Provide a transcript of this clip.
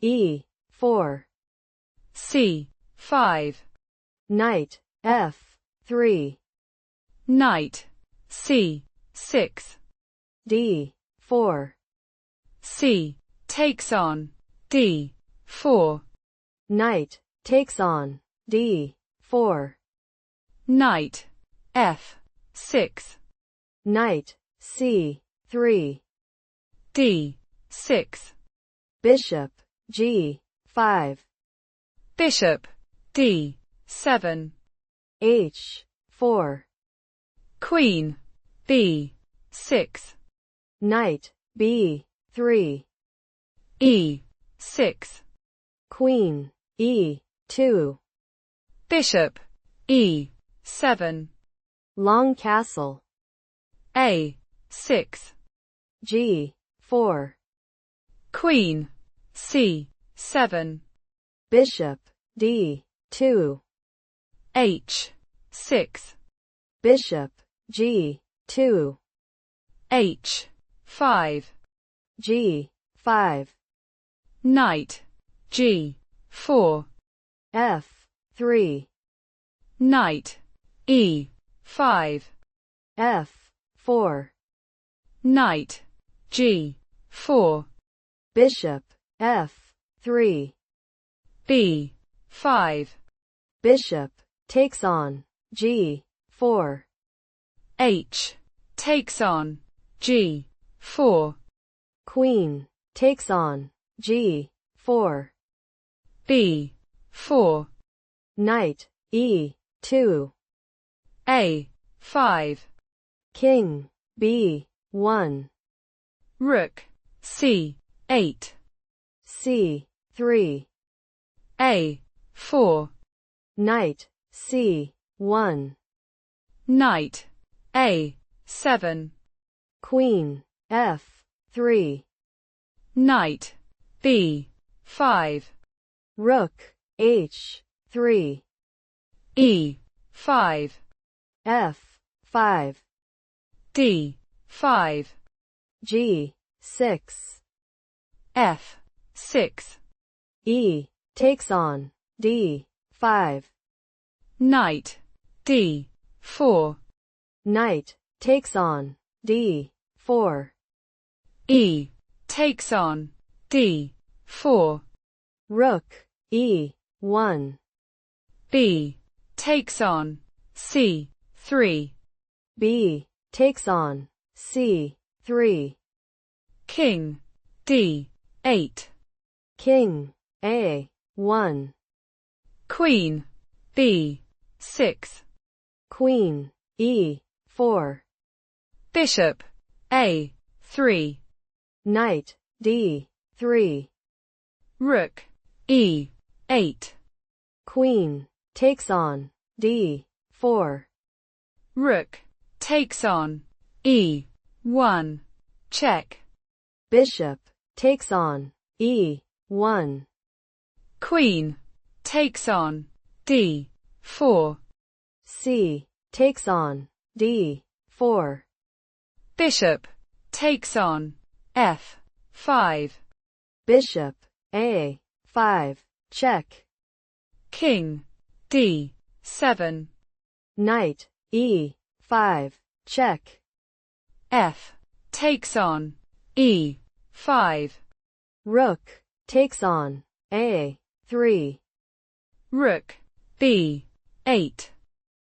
E4. C5. Knight F3. Knight C6. D4. C takes on D4. Knight takes on D4. Knight F6. Knight C3. D6. Bishop G5. Bishop D7. H4. Queen B6. Knight B3. E6. Queen E2. Bishop E7. Long castle. A6. G4. Queen C7. Bishop D2. H6. Bishop G2. H5. G5. Knight G4. F3. Knight E5. F4. Knight G4. Bishop F3. B5. Bishop takes on G4. H takes on G4. Queen takes on G4. B4. Knight E2. A5. King B1. Rook C8. C3. A4. Knight C1. Knight A7. Queen F3. Knight B5. Rook H3. E5. F5. D5. G6. F6. E takes on D5. Knight D4. Knight takes on D4. E takes on D4. Rook E1. B takes on C3. B takes on C3. King D8. King A1. Queen B6. Queen E4. Bishop A3. Knight D3. Rook E8. Queen takes on D4. Rook takes on E1. Check. Bishop takes on E1. Queen takes on D4. C takes on D4. Bishop takes on F5. Bishop A5. Check. King D7. Knight E5. Check. F takes on E5. Rook takes on A3. Rook B8.